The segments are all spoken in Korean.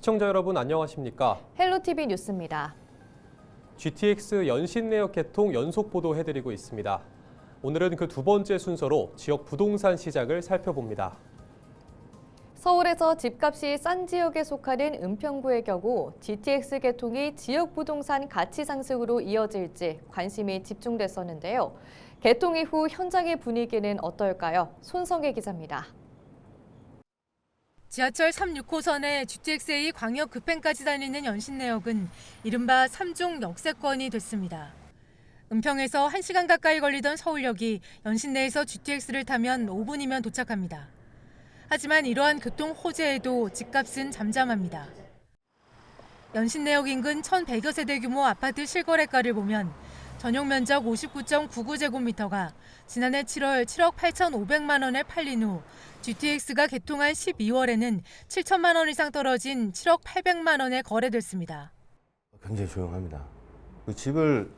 시청자 여러분 안녕하십니까? 헬로티비 뉴스입니다. GTX 연신내역 개통 연속 보도해드리고 있습니다. 오늘은 그 두 번째 순서로 지역 부동산 시장을 살펴봅니다. 서울에서 집값이 싼 지역에 속하는 은평구의 경우 GTX 개통이 지역 부동산 가치 상승으로 이어질지 관심이 집중됐었는데요. 개통 이후 현장의 분위기는 어떨까요? 손성혜 기자입니다. 지하철 3,6호선에 GTX-A 광역 급행까지 다니는 연신내역은 이른바 3종 역세권이 됐습니다. 은평에서 1시간 가까이 걸리던 서울역이 연신내에서 GTX를 타면 5분이면 도착합니다. 하지만 이러한 교통 호재에도 집값은 잠잠합니다. 연신내역 인근 1,100여 세대 규모 아파트 실거래가를 보면 전용 면적 59.99제곱미터가 지난해 7월 7억 8,500만 원에 팔린 후 GTX가 개통한 12월에는 7천만 원 이상 떨어진 7억 800만 원에 거래됐습니다. 굉장히 조용합니다. 그 집을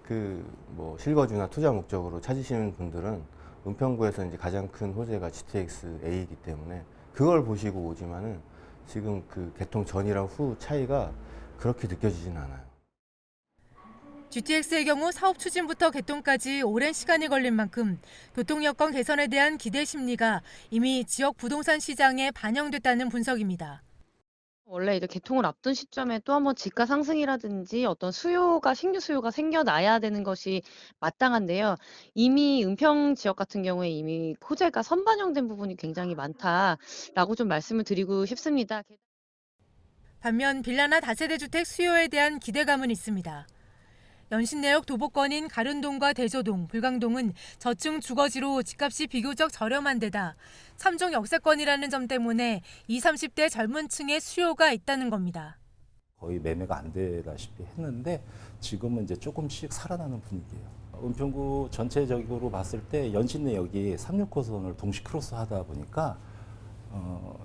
실거주나 투자 목적으로 찾으시는 분들은 은평구에서 이제 가장 큰 호재가 GTX-A이기 때문에 그걸 보시고 오지만은 지금 그 개통 전이랑 후 차이가 그렇게 느껴지진 않아요. GTX의 경우 사업 추진부터 개통까지 오랜 시간이 걸린 만큼 교통 여건 개선에 대한 기대 심리가 이미 지역 부동산 시장에 반영됐다는 분석입니다. 원래 이제 개통을 앞둔 시점에 또 한번 집가 상승이라든지 어떤 신규 수요가 생겨나야 되는 것이 마땅한데요. 이미 은평 지역 같은 경우에 이미 호재가 선반영된 부분이 굉장히 많다라고 좀 말씀을 드리고 싶습니다. 반면 빌라나 다세대 주택 수요에 대한 기대감은 있습니다. 연신내역 도보권인 가른동과 대조동, 불광동은 저층 주거지로 집값이 비교적 저렴한 데다 3종 역세권이라는 점 때문에 20, 30대 젊은 층의 수요가 있다는 겁니다. 거의 매매가 안 되다시피 했는데 지금은 이제 조금씩 살아나는 분위기예요. 은평구 전체적으로 봤을 때 연신내역이 3,6호선을 동시 크로스하다 보니까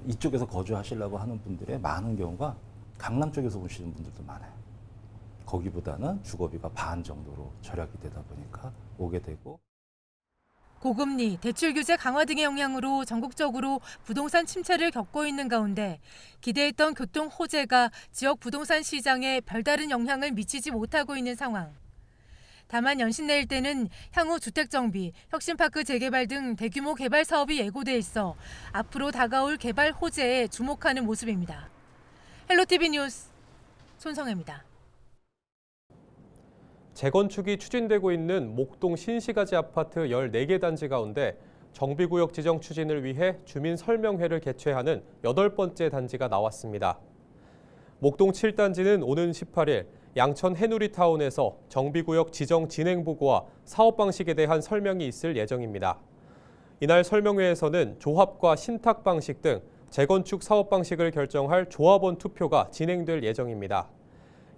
이쪽에서 거주하시려고 하는 분들의 많은 경우가 강남 쪽에서 오시는 분들도 많아요. 거기보다는 주거비가 반 정도로 절약이 되다 보니까 오게 되고. 고금리, 대출 규제 강화 등의 영향으로 전국적으로 부동산 침체를 겪고 있는 가운데 기대했던 교통 호재가 지역 부동산 시장에 별다른 영향을 미치지 못하고 있는 상황. 다만 연신내 일대는 향후 주택정비, 혁신파크 재개발 등 대규모 개발 사업이 예고돼 있어 앞으로 다가올 개발 호재에 주목하는 모습입니다. 헬로티비 뉴스 손성혜입니다. 재건축이 추진되고 있는 목동 신시가지 아파트 14개 단지 가운데 정비구역 지정 추진을 위해 주민 설명회를 개최하는 8번째 단지가 나왔습니다. 목동 7단지는 오는 18일 양천 해누리타운에서 정비구역 지정 진행 보고와 사업 방식에 대한 설명이 있을 예정입니다. 이날 설명회에서는 조합과 신탁 방식 등 재건축 사업 방식을 결정할 조합원 투표가 진행될 예정입니다.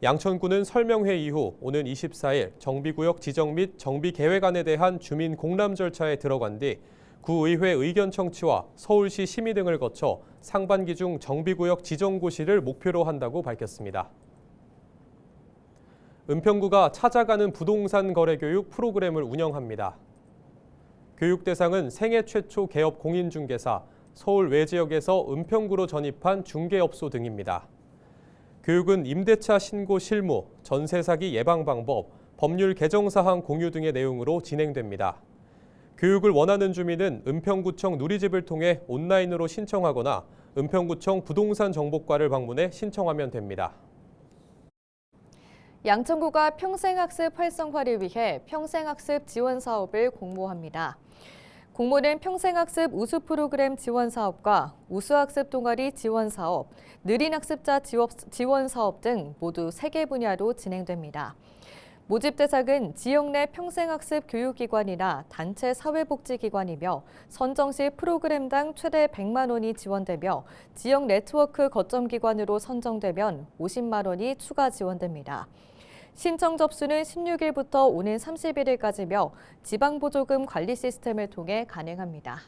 양천구는 설명회 이후 오는 24일 정비구역 지정 및 정비계획안에 대한 주민 공람 절차에 들어간 뒤 구의회 의견 청취와 서울시 심의 등을 거쳐 상반기 중 정비구역 지정 고시를 목표로 한다고 밝혔습니다. 은평구가 찾아가는 부동산 거래 교육 프로그램을 운영합니다. 교육 대상은 생애 최초 개업 공인중개사, 서울 외지역에서 은평구로 전입한 중개업소 등입니다. 교육은 임대차 신고 실무, 전세 사기 예방 방법, 법률 개정 사항 공유 등의 내용으로 진행됩니다. 교육을 원하는 주민은 은평구청 누리집을 통해 온라인으로 신청하거나 은평구청 부동산 정보과를 방문해 신청하면 됩니다. 양천구가 평생학습 활성화를 위해 평생학습 지원 사업을 공모합니다. 공모는 평생학습 우수 프로그램 지원 사업과 우수학습 동아리 지원 사업, 느린 학습자 지원 사업 등 모두 3개 분야로 진행됩니다. 모집 대상은 지역 내 평생학습 교육기관이나 단체 사회복지기관이며 선정 시 프로그램당 최대 100만 원이 지원되며 지역 네트워크 거점기관으로 선정되면 50만 원이 추가 지원됩니다. 신청 접수는 16일부터 오는 31일까지며 지방보조금 관리 시스템을 통해 가능합니다.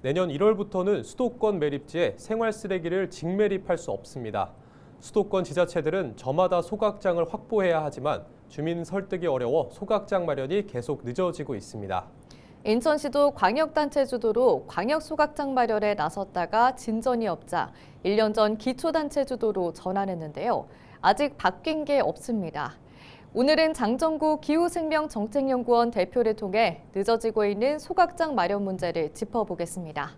내년 1월부터는 수도권 매립지에 생활 쓰레기를 직매립할 수 없습니다. 수도권 지자체들은 저마다 소각장을 확보해야 하지만 주민 설득이 어려워 소각장 마련이 계속 늦어지고 있습니다. 인천시도 광역단체 주도로 광역소각장 마련에 나섰다가 진전이 없자 1년 전 기초단체 주도로 전환했는데요. 아직 바뀐 게 없습니다. 오늘은 장정구 기후생명정책연구원 대표를 통해 늦어지고 있는 소각장 마련 문제를 짚어보겠습니다.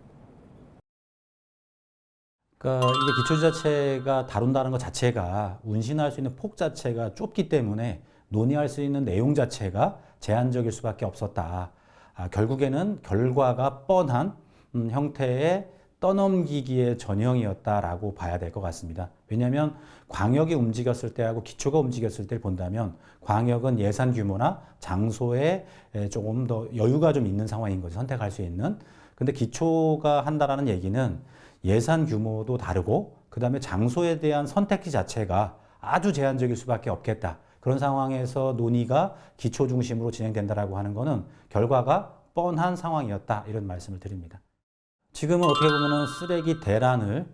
그러니까 이게 기초지자체가 다룬다는 것 자체가 운신할 수 있는 폭 자체가 좁기 때문에 논의할 수 있는 내용 자체가 제한적일 수밖에 없었다. 결국에는 결과가 뻔한 형태의 떠넘기기의 전형이었다라고 봐야 될 것 같습니다. 왜냐하면 광역이 움직였을 때하고 기초가 움직였을 때를 본다면 광역은 예산 규모나 장소에 조금 더 여유가 좀 있는 상황인 거죠. 선택할 수 있는. 근데 기초가 한다라는 얘기는 예산 규모도 다르고 그다음에 장소에 대한 선택지 자체가 아주 제한적일 수밖에 없겠다. 그런 상황에서 논의가 기초 중심으로 진행된다라고 하는 거는 결과가 뻔한 상황이었다. 이런 말씀을 드립니다. 지금은 어떻게 보면은 쓰레기 대란을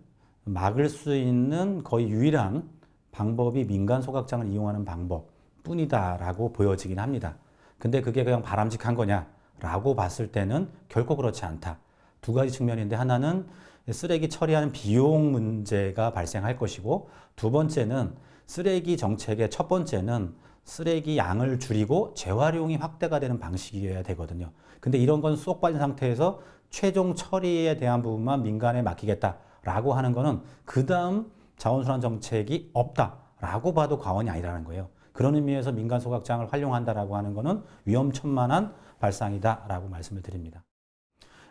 막을 수 있는 거의 유일한 방법이 민간 소각장을 이용하는 방법뿐이다라고 보여지긴 합니다. 근데 그게 그냥 바람직한 거냐라고 봤을 때는 결코 그렇지 않다. 두 가지 측면인데 하나는 쓰레기 처리하는 비용 문제가 발생할 것이고 두 번째는 쓰레기 정책의 첫 번째는 쓰레기 양을 줄이고 재활용이 확대가 되는 방식이어야 되거든요. 근데 이런 건 쏙 빠진 상태에서 최종 처리에 대한 부분만 민간에 맡기겠다라고 하는 거는 그 다음 자원순환 정책이 없다라고 봐도 과언이 아니라는 거예요. 그런 의미에서 민간 소각장을 활용한다라고 하는 거는 위험천만한 발상이다라고 말씀을 드립니다.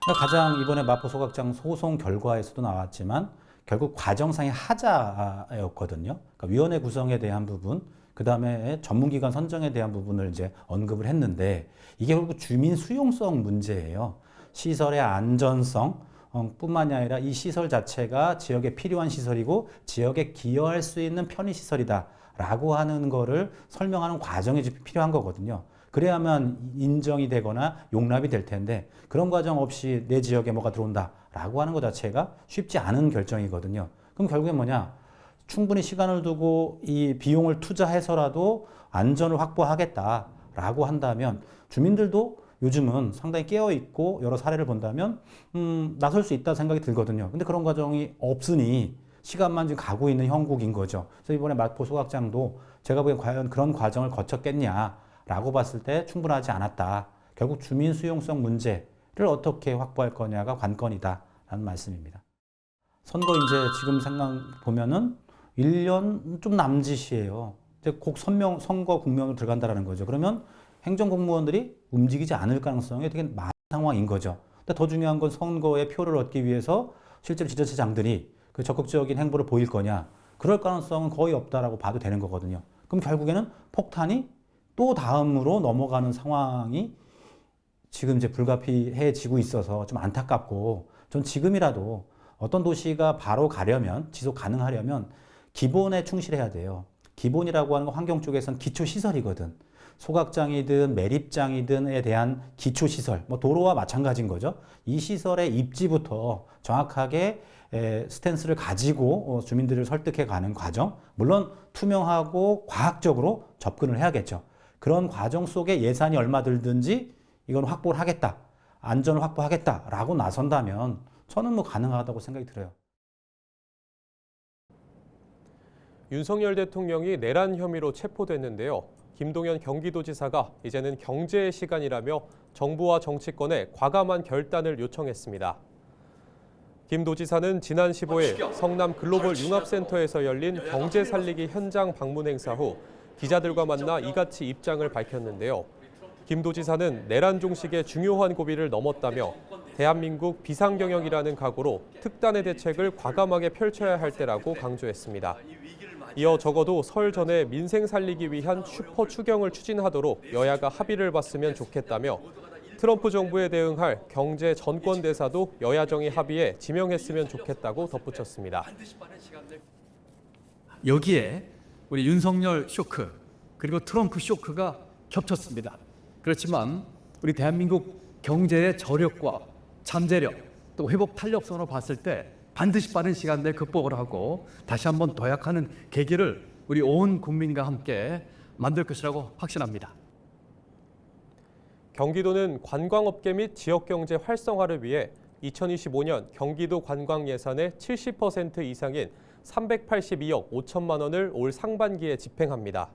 그러니까 가장 이번에 마포 소각장 소송 결과에서도 나왔지만 결국 과정상의 하자였거든요. 그러니까 위원회 구성에 대한 부분, 그 다음에 전문기관 선정에 대한 부분을 이제 언급을 했는데 이게 결국 주민 수용성 문제예요. 시설의 안전성 뿐만이 아니라 이 시설 자체가 지역에 필요한 시설이고 지역에 기여할 수 있는 편의시설이다라고 하는 거를 설명하는 과정이 필요한 거거든요. 그래야만 인정이 되거나 용납이 될 텐데 그런 과정 없이 내 지역에 뭐가 들어온다라고 하는 것 자체가 쉽지 않은 결정이거든요. 그럼 결국엔 뭐냐? 충분히 시간을 두고 이 비용을 투자해서라도 안전을 확보하겠다라고 한다면 주민들도 요즘은 상당히 깨어있고 여러 사례를 본다면 나설 수 있다 생각이 들거든요. 근데 그런 과정이 없으니 시간만 지금 가고 있는 형국인 거죠. 그래서 이번에 마포 소각장도 제가 보기엔 과연 그런 과정을 거쳤겠냐라고 봤을 때 충분하지 않았다. 결국 주민 수용성 문제를 어떻게 확보할 거냐가 관건이다라는 말씀입니다. 선거 이제 지금 생각 보면은 1년 좀 남짓이에요. 이제 곧 선거 국면으로 들어간다라는 거죠. 그러면 행정공무원들이 움직이지 않을 가능성이 되게 많은 상황인 거죠. 근데 더 중요한 건 선거에 표를 얻기 위해서 실제로 지자체장들이 그 적극적인 행보를 보일 거냐. 그럴 가능성은 거의 없다라고 봐도 되는 거거든요. 그럼 결국에는 폭탄이 또 다음으로 넘어가는 상황이 지금 이제 불가피해지고 있어서 좀 안타깝고 전 지금이라도 어떤 도시가 바로 가려면 지속 가능하려면 기본에 충실해야 돼요. 기본이라고 하는 건 환경 쪽에서는 기초시설이거든. 소각장이든 매립장이든에 대한 기초시설, 뭐 도로와 마찬가지인 거죠. 이 시설의 입지부터 정확하게 스탠스를 가지고 주민들을 설득해가는 과정, 물론 투명하고 과학적으로 접근을 해야겠죠. 그런 과정 속에 예산이 얼마 들든지 이건 확보를 하겠다, 안전을 확보하겠다라고 나선다면 저는 뭐 가능하다고 생각이 들어요. 윤석열 대통령이 내란 혐의로 체포됐는데요. 김동연 경기도지사가 이제는 경제의 시간이라며 정부와 정치권에 과감한 결단을 요청했습니다. 김 도지사는 지난 15일 성남 글로벌 융합센터에서 열린 경제 살리기 현장 방문 행사 후 기자들과 만나 이같이 입장을 밝혔는데요. 김 도지사는 내란 종식의 중요한 고비를 넘었다며 대한민국 비상경영이라는 각오로 특단의 대책을 과감하게 펼쳐야 할 때라고 강조했습니다. 이어 적어도 설 전에 민생 살리기 위한 슈퍼 추경을 추진하도록 여야가 합의를 봤으면 좋겠다며 트럼프 정부에 대응할 경제 전권대사도 여야정의 합의에 지명했으면 좋겠다고 덧붙였습니다. 여기에 우리 윤석열 쇼크 그리고 트럼프 쇼크가 겹쳤습니다. 그렇지만 우리 대한민국 경제의 저력과 잠재력 또 회복 탄력성으로 봤을 때 반드시 빠른 시간 내에 극복을 하고 다시 한번 도약하는 계기를 우리 온 국민과 함께 만들 것이라고 확신합니다. 경기도는 관광업계 및 지역경제 활성화를 위해 2025년 경기도 관광 예산의 70% 이상인 382억 5천만 원을 올 상반기에 집행합니다.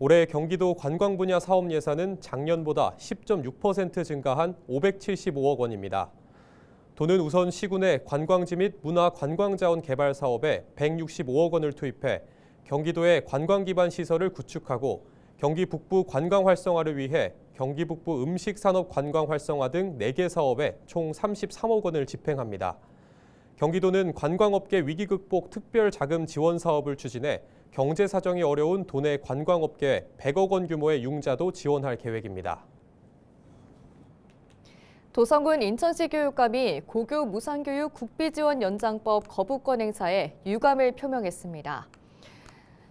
올해 경기도 관광 분야 사업 예산은 작년보다 10.6% 증가한 575억 원입니다. 도는 우선 시군의 관광지 및 문화 관광자원 개발 사업에 165억 원을 투입해 경기도의 관광 기반 시설을 구축하고 경기 북부 관광 활성화를 위해 경기 북부 음식 산업 관광 활성화 등 4개 사업에 총 33억 원을 집행합니다. 경기도는 관광업계 위기 극복 특별 자금 지원 사업을 추진해 경제 사정이 어려운 도내 관광업계에 100억 원 규모의 융자도 지원할 계획입니다. 도성군 인천시 교육감이 고교 무상교육 국비지원 연장법 거부권 행사에 유감을 표명했습니다.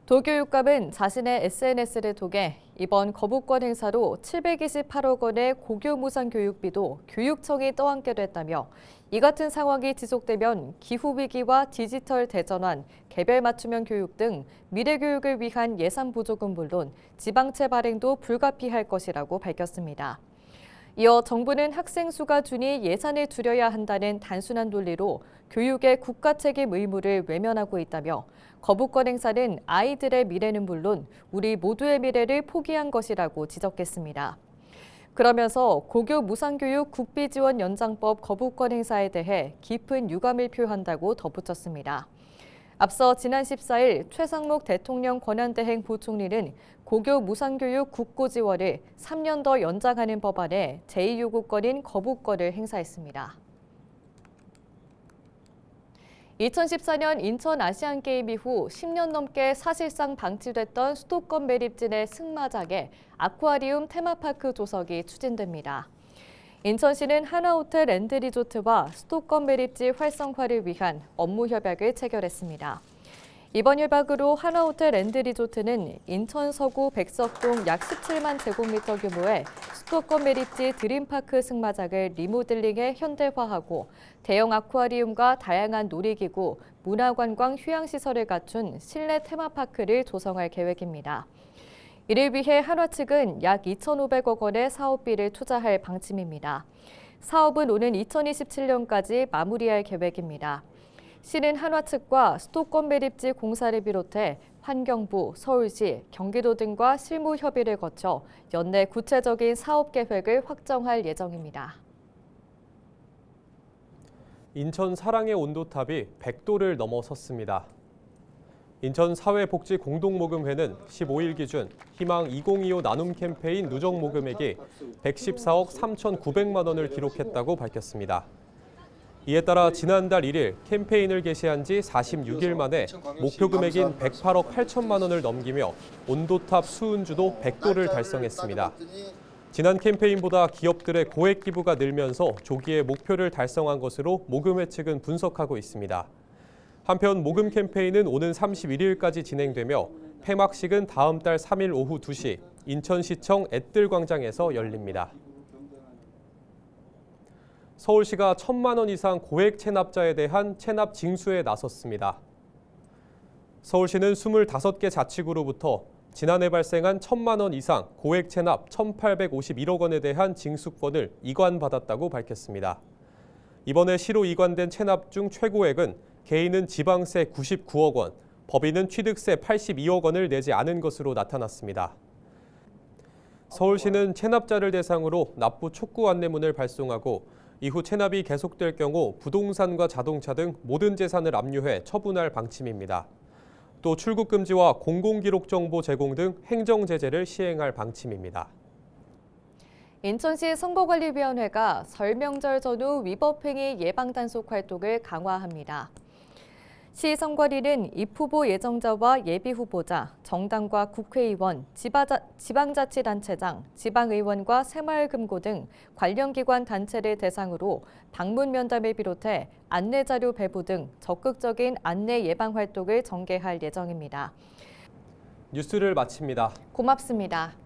도교육감은 자신의 SNS를 통해 이번 거부권 행사로 728억 원의 고교 무상 교육비도 교육청이 떠안게 됐다며 이 같은 상황이 지속되면 기후위기와 디지털 대전환, 개별 맞춤형 교육 등 미래 교육을 위한 예산 부족은 물론 지방채 발행도 불가피할 것이라고 밝혔습니다. 이어 정부는 학생 수가 주니 예산을 줄여야 한다는 단순한 논리로 교육의 국가 책임 의무를 외면하고 있다며 거부권 행사는 아이들의 미래는 물론 우리 모두의 미래를 포기한 것이라고 지적했습니다. 그러면서 고교 무상교육 국비지원 연장법 거부권 행사에 대해 깊은 유감을 표한다고 덧붙였습니다. 앞서 지난 14일 최상목 대통령 권한대행 부총리는 고교 무상교육 국고 지원을 3년 더 연장하는 법안에 제2요구권인 거부권을 행사했습니다. 2014년 인천 아시안게임 이후 10년 넘게 사실상 방치됐던 수도권 매립진의 승마장에 아쿠아리움 테마파크 조성이 추진됩니다. 인천시는 하나호텔 랜드리조트와 수도권 매립지 활성화를 위한 업무 협약을 체결했습니다. 이번 협약으로 하나호텔 랜드리조트는 인천 서구 백석동 약 17만 제곱미터 규모의 수도권 매립지 드림파크 승마장을 리모델링해 현대화하고 대형 아쿠아리움과 다양한 놀이기구, 문화관광 휴양시설을 갖춘 실내 테마파크를 조성할 계획입니다. 이를 위해 한화 측은 약 2,500억 원의 사업비를 투자할 방침입니다. 사업은 오는 2027년까지 마무리할 계획입니다. 시는 한화 측과 수도권 매립지 공사를 비롯해 환경부, 서울시, 경기도 등과 실무 협의를 거쳐 연내 구체적인 사업 계획을 확정할 예정입니다. 인천 사랑의 온도탑이 100도를 넘어섰습니다. 인천 사회복지공동모금회는 15일 기준 희망 2025 나눔 캠페인 누적 모금액이 114억 3,900만 원을 기록했다고 밝혔습니다. 이에 따라 지난달 1일 캠페인을 개시한 지 46일 만에 목표 금액인 108억 8천만 원을 넘기며 온도탑 수은주도 100도를 달성했습니다. 지난 캠페인보다 기업들의 고액 기부가 늘면서 조기에 목표를 달성한 것으로 모금회 측은 분석하고 있습니다. 한편 모금 캠페인은 오는 31일까지 진행되며 폐막식은 다음 달 3일 오후 2시 인천시청 앳들광장에서 열립니다. 서울시가 1,000만 원 이상 고액 체납자에 대한 체납 징수에 나섰습니다. 서울시는 25개 자치구로부터 지난해 발생한 1,000만 원 이상 고액 체납 1,851억 원에 대한 징수권을 이관받았다고 밝혔습니다. 이번에 시로 이관된 체납 중 최고액은 개인은 지방세 99억 원, 법인은 취득세 82억 원을 내지 않은 것으로 나타났습니다. 서울시는 체납자를 대상으로 납부 촉구 안내문을 발송하고 이후 체납이 계속될 경우 부동산과 자동차 등 모든 재산을 압류해 처분할 방침입니다. 또 출국 금지와 공공기록 정보 제공 등 행정 제재를 시행할 방침입니다. 인천시 선거관리위원회가 설 명절 전후 위법행위 예방 단속 활동을 강화합니다. 시 선관위는 입후보 예정자와 예비후보자, 정당과 국회의원, 지방자치단체장, 지방의원과 새마을금고 등 관련 기관 단체를 대상으로 방문 면담을 비롯해 안내자료 배부 등 적극적인 안내 예방 활동을 전개할 예정입니다. 뉴스를 마칩니다. 고맙습니다.